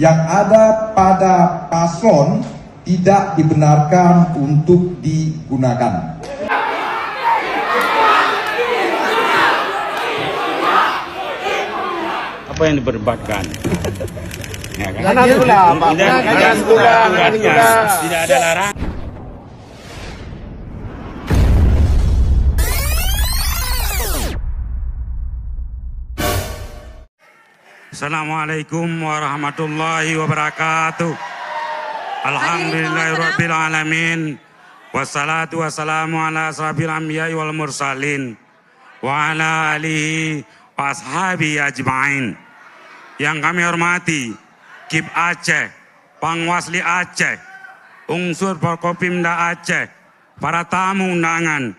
yang ada pada paslon tidak dibenarkan untuk digunakan. Apa yang diperdebatkan? Ya kan? Tidak ada larangan. Assalamualaikum warahmatullahi wabarakatuh. Alhamdulillahirabbil alamin. Wassalatu wassalamu ala asrofil anbiya'i wal mursalin wa ala alihi wa ashabi ajma'in. Yang kami hormati Kip Aceh, Pangwasli Aceh, unsur Forkopimda Aceh, para tamu undangan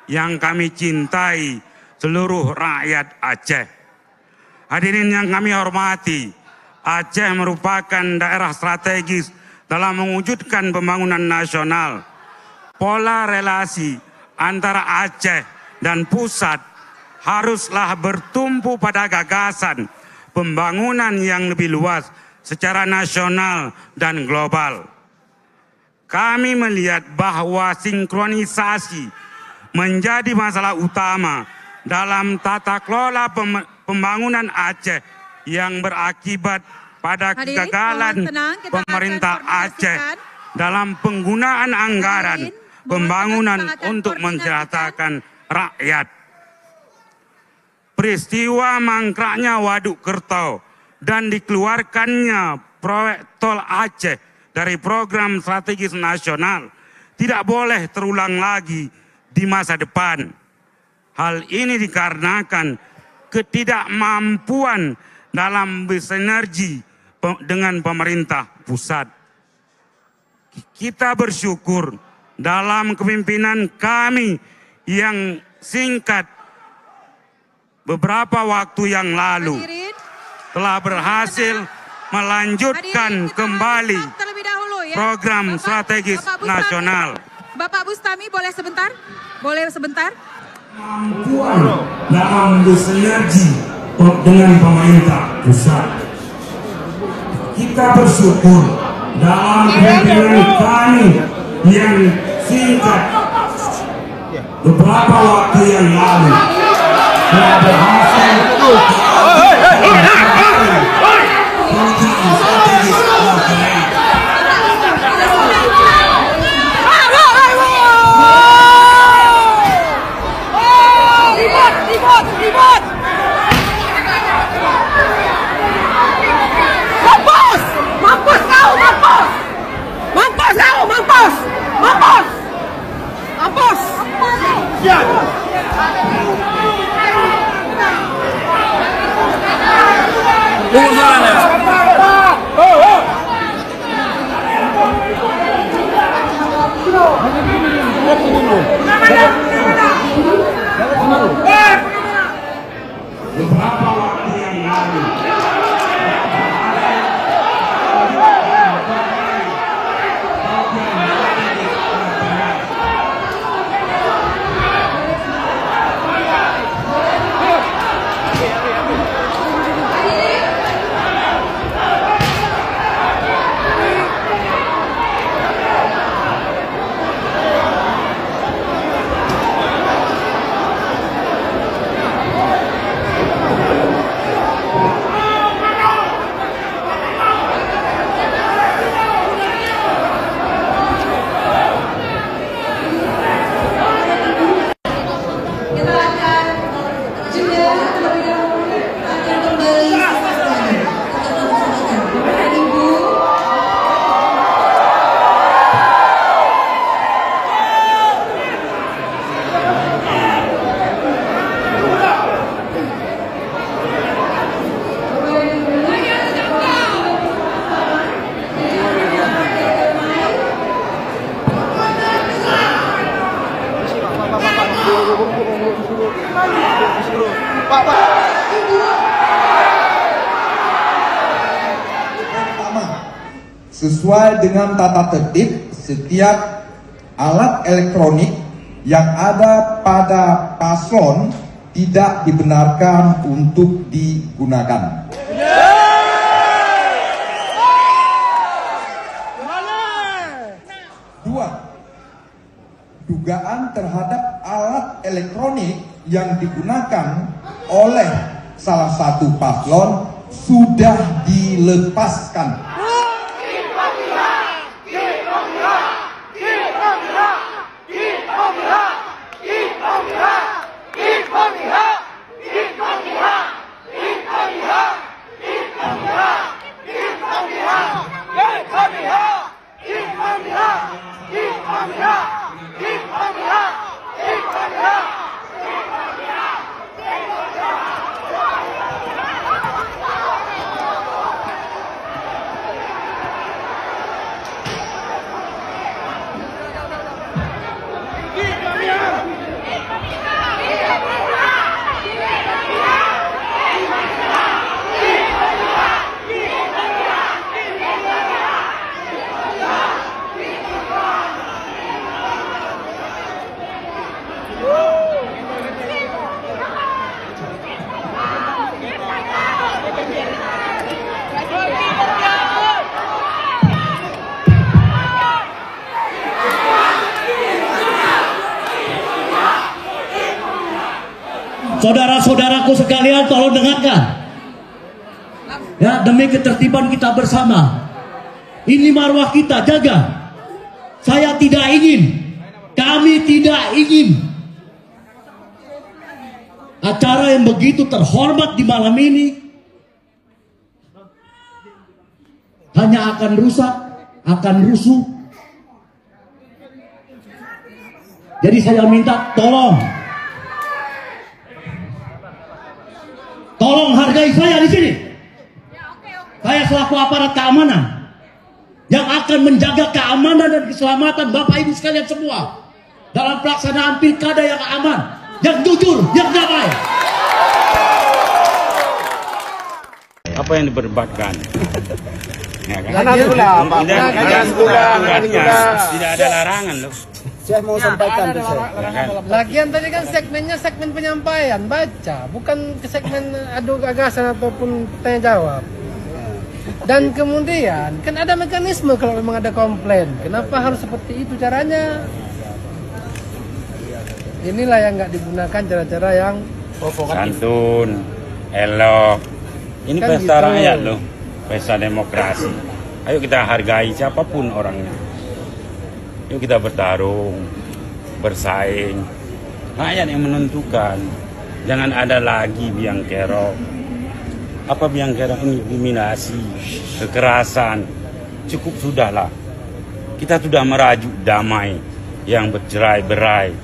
yang kami cintai, seluruh rakyat Aceh. Hadirin yang kami hormati, Aceh merupakan daerah strategis dalam mewujudkan pembangunan nasional. Pola relasi antara Aceh dan pusat haruslah bertumpu pada gagasan pembangunan yang lebih luas secara nasional dan global. Kami melihat bahwa sinkronisasi menjadi masalah utama dalam tata kelola pembangunan Aceh yang berakibat pada kegagalan pemerintah Aceh dalam penggunaan anggaran pembangunan untuk mensejahterakan rakyat. Peristiwa mangkraknya Waduk Kertau dan dikeluarkannya proyek tol Aceh dari program strategis nasional tidak boleh terulang lagi di masa depan. Hal ini dikarenakan ketidakmampuan dalam bersinergi dengan pemerintah pusat. Kita bersyukur dalam kepemimpinan kami yang singkat beberapa waktu yang lalu telah berhasil melanjutkan kembali program strategis nasional. Bapak Bustami boleh sebentar? Boleh sebentar? Kemampuan dalam bersinergi dengan pemerintah pusat. Kita bersyukur dalam kepemimpinan kami yang singkat beberapa waktu yang lalu telah berhasil beberapa waktu yang lalu. Sesuai dengan tata tertib, setiap alat elektronik yang ada pada paslon tidak dibenarkan untuk digunakan. Dua, dugaan terhadap alat elektronik yang digunakan oleh salah satu paslon sudah dilepaskan. Saudara-saudaraku sekalian, tolong dengarkan. Ya, demi ketertiban kita bersama. Ini marwah kita, jaga. Saya tidak ingin, kami tidak ingin acara yang begitu terhormat di malam ini hanya akan rusak, akan rusuh. Jadi saya minta tolong hargai saya di sini. Saya selaku aparat keamanan yang akan menjaga keamanan dan keselamatan Bapak Ibu sekalian semua dalam pelaksanaan pilkada yang aman, yang jujur, yang damai. Apa yang diperdebatkan? Ya kan? Tidak ada larangan loh. Saya mau sampaikan tuh saya. Lagian tadi kan segmennya segmen penyampaian, baca, bukan ke segmen adu gagasan ataupun tanya jawab. Dan kemudian kan ada mekanisme kalau memang ada komplain. Kenapa harus seperti itu caranya? Inilah yang nggak digunakan cara-cara yang santun, elok. Ini kan pesta gitu. Rakyat loh, pesta demokrasi. Ayo kita hargai siapapun orangnya. Yuk kita bertarung, bersaing. Rakyat yang menentukan. Jangan ada lagi biang kerok. Apa biang kerok ini? Intimidasi, kekerasan. Cukup sudahlah. Kita sudah merajuk damai yang bercerai-berai.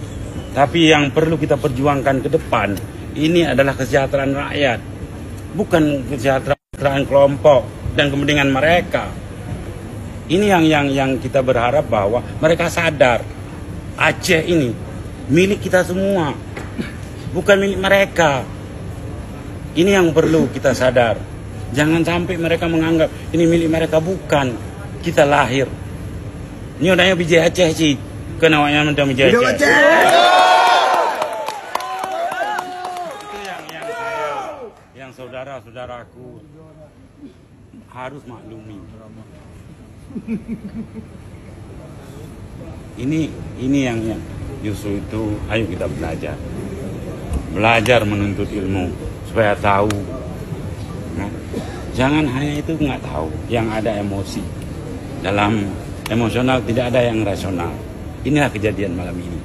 Tapi yang perlu kita perjuangkan ke depan, ini adalah kesejahteraan rakyat. Bukan kesejahteraan kelompok dan kepentingan mereka. Ini yang kita berharap bahwa mereka sadar Aceh ini milik kita semua, bukan milik mereka. Ini yang perlu kita sadar. Jangan sampai mereka menganggap ini milik mereka, bukan. Kita lahir. Ini odanya bijak Aceh sih, kenawanya mentang bijak Aceh. Itu yang saudara-saudaraku harus maklumi. Ini yang justru itu, ayo kita belajar menuntut ilmu supaya tahu. Nah, jangan hanya itu nggak tahu, yang ada emosi. Dalam emosional tidak ada yang rasional. Inilah kejadian malam ini.